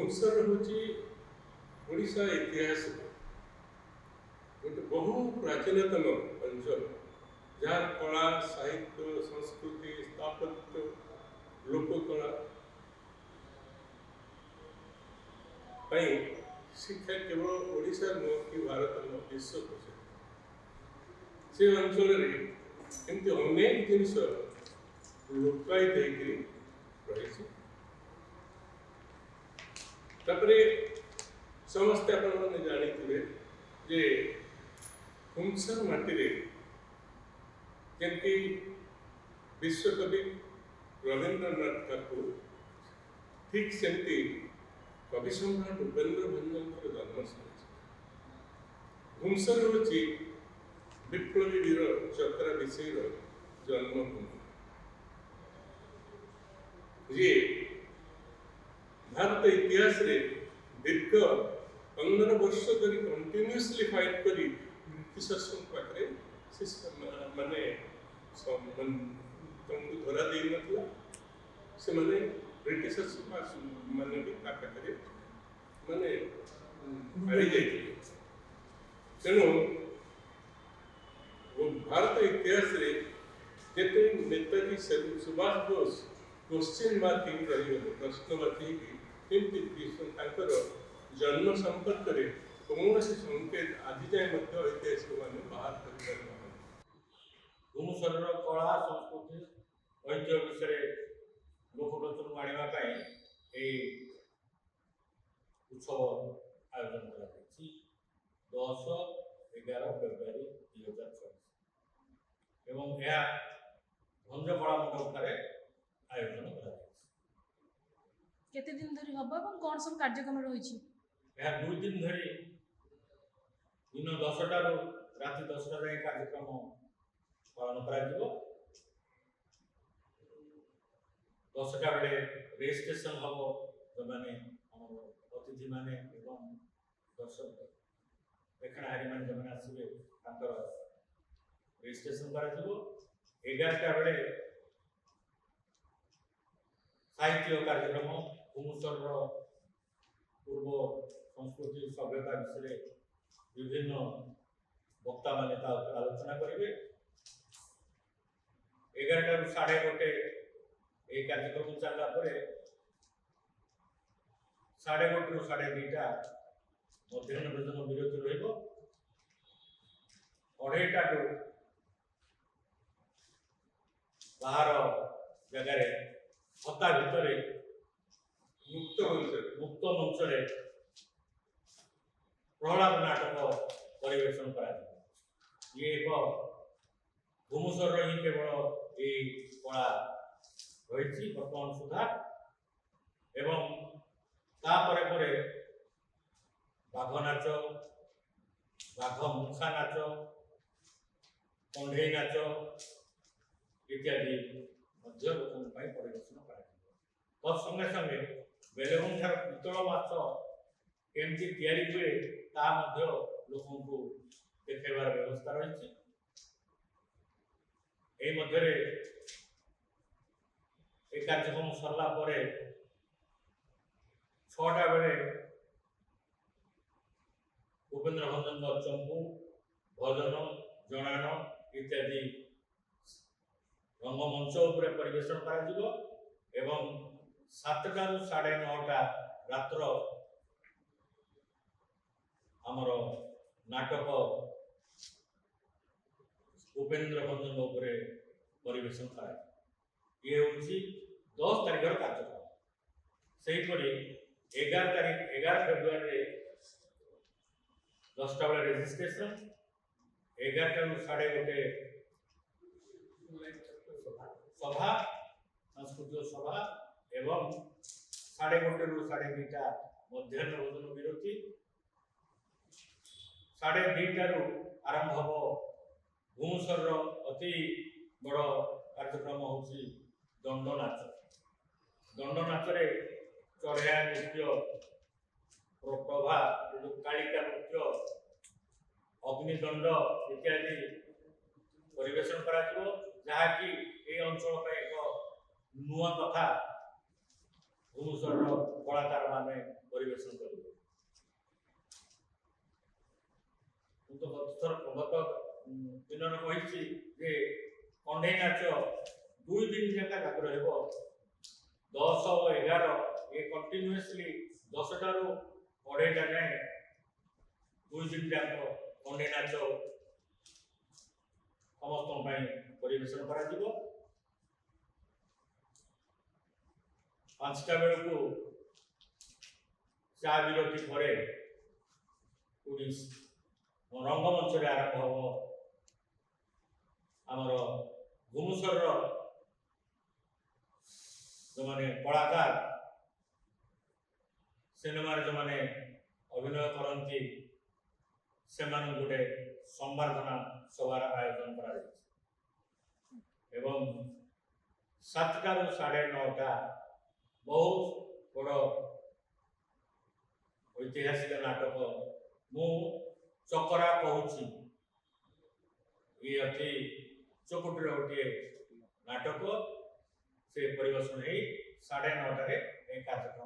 ଭୁବନେଶ୍ୱର ହେଉଛି ଓଡ଼ିଶା ଇତିହାସ ଗୋଟେ ବହୁ ପ୍ରାଚୀନତମ ଅଞ୍ଚଳ ଯାହାର କଳା ସାହିତ୍ୟ ସଂସ୍କୃତି ସ୍ଥାପତ୍ୟ ଲୋକକଳା ପାଇଁ ଶିକ୍ଷା କେବଳ ଓଡ଼ିଶା ନୁହଁ କି ଭାରତ ନୁହଁ ବିଶ୍ୱ ପ୍ରସିଦ୍ଧ। ସେ ଅଞ୍ଚଳରେ ଏମିତି ଅନେକ ଜିନିଷ ଲୁକାଇ ଦେଇକରି ରହିଛି। ତାପରେ ସମସ୍ତେ ଆପଣମାନେ ଜାଣିଥିବେ ଯେ ଭୁବନେଶ୍ୱର ମାଟିରେ ଯେମିତି ବିଶ୍ୱକବି ରବୀନ୍ଦ୍ରନାଥ ଠାକୁର ଠିକ୍ ସେମିତି କବି ସମ୍ରାଟ ଉପେନ୍ଦ୍ର ଭଞ୍ଜଙ୍କର ଜନ୍ମସ୍ଥାନ। ଭୁବନେଶ୍ୱର ହେଉଛି ବିପ୍ଳବୀ ବୀର ଚକ୍ରା ବିଷୟର ଜନ୍ମଭୂମି, ଯିଏ ଭାରତ ଇତିହାସରେ ଦୀର୍ଘ 15 ବର୍ଷ ଧରି କଣ୍ଟିନ୍ୟୁଅସଲି ଫାଇଟ୍ କରି ବ୍ରିଟିଶର୍ସଙ୍କ ପାଖରେ ମାନେ ତାଙ୍କୁ ଧରା ଦେଇନଥିଲା। ସେମାନେ ବ୍ରିଟିଶର୍ସ ମାନେ ବି ତା ପାଖରେ ମାନେ ହାରି ଯାଇଥିଲେ। ତେଣୁ ଭାରତ ଇତିହାସରେ ଯେତେ ନେତାଜୀ ସୁଭାଷ ବୋଷ क्वेश्चन मार्क ही रही प्रश्नवाची केमती तांकर जन्म संपर्क में कौन से संकेत आज जाए ऐतिहासिक मैंने बाहर कर भुवनेश्वर कला संस्कृति ऐतिह्य विषय लोकलोचन आने उत्सव आयोजन कर 10-11 फेब्रुआरी 2024 एवं यह भंजकला मंडप आयोजन केते दिन धरी हबा और कौन सब कार्यक्रम रही? यह 2 दिन धरी दिन 10टा राति 10टा जाए कार्यक्रम पालन करा 10टा बेले रजिस्ट्रेशन हम जो मैंने अतिथि माने एवं दर्शक प्रेक्षाहारी मैंने जो मैंने आसवे रजिस्ट्रेशन करा 11टा बेले साहित्य कार्यक्रम भुवनेश्वर पूर्व संस्कृति सभ्यता विषय विभिन्न वक्ता माने आलोचना करेंगे। 11टा 1:30 ये कार्यक्रम चलला 1:30 ରୁ 2:30 मध्याह्न भोजन विरति रहिबो। 2:30 बाहर जगह हता भितर मुक्त मंच प्रहलाद नाटक परिवेशन करा। ये एक भुवनेश्वर ही केवल ये कला रही बर्तमान सुधा एवं तापरे परे बाघ नाच बाघ मुखा नाच कंढे नाच इत्यादि लोकों परिवेशन कर संगे संगे बेलेगुं ठार पितल माछ केमती तैयारी हुए ता लोकों को देखाइबार व्यवस्था रही। कार्यक्रम सरला 6टा बेले उपेन्द्र भंजन चंपू भजन जनान इत्यादि रंगमंच परिवेशन कर 7टा ରୁ 9:30 रात्र आमर नाटक उपेन्द्र भंजन परिवेशन कर। ये हूँ 10 तारीखर कार्यक्रम। से 11 फेब्रुआरी 10टा बेले रजिस्ट्रेशन 11टा ରୁ 1:30 सभा सांस्कृतिक सभा एवं 1:30 ରୁ 2:30 मध्याह्न भोजन विरति 2:30 आरंभ हम भुवनेश्वर अति बड़ कार्यक्रम हूँ दंड नाच। दंड नाच चढ़िया नृत्य प्रभा कालिका नृत्य अग्निदंड इत्यादि परिवेशन करा जहाँकि ये अंचल एक नुआ कथा भुवनेश्वर कलाकार माने ପରିବେଷଣ କରିବ। ମୁଁ ତ ଗତ ଦିନରେ କହିଛି ଯେ କଣ୍ଢେଇ ନାଚ 2 ଦିନ ଯାକ ଲାଗି ରହିବ। 10 ଓ 11 ଏ କଣ୍ଟିନ୍ୟୁଅସଲି 10ଟାରୁ 2:30ଟା ଯାଏଁ 2 ଦିନ ଯାକ କଣ୍ଢେଇ ନାଚ ସମସ୍ତଙ୍କ ପାଇଁ ପରିବେଷଣ କରାଯିବ। 5ଟା ବେଳକୁ ଚା ବିରତି ପରେ ପୁଣି ରଙ୍ଗମଞ୍ଚରେ ଆରମ୍ଭ ହେବ ଆମର ଭୁବନେଶ୍ୱରର ଯେଉଁମାନେ କଳାକାର ସିନେମାରେ ଯେଉଁମାନେ ଅଭିନୟ କରନ୍ତି ସେମାନଙ୍କୁ ଗୋଟେ ସମ୍ବର୍ଦ୍ଧନା ସଭାର ଆୟୋଜନ କରାଯାଇଛି ଏବଂ 7ଟାରୁ 9:30 ବହୁତ ବଡ଼ ଐତିହାସିକ ନାଟକ ମୁଁ ଚକରା କହୁଛି, ଇଏ ଅତି ଚକୁଟିର ଗୋଟିଏ ନାଟକ ସେ ପରିବେଷଣ ହେଇ 9:30ରେ ଏହି କାର୍ଯ୍ୟକ୍ରମ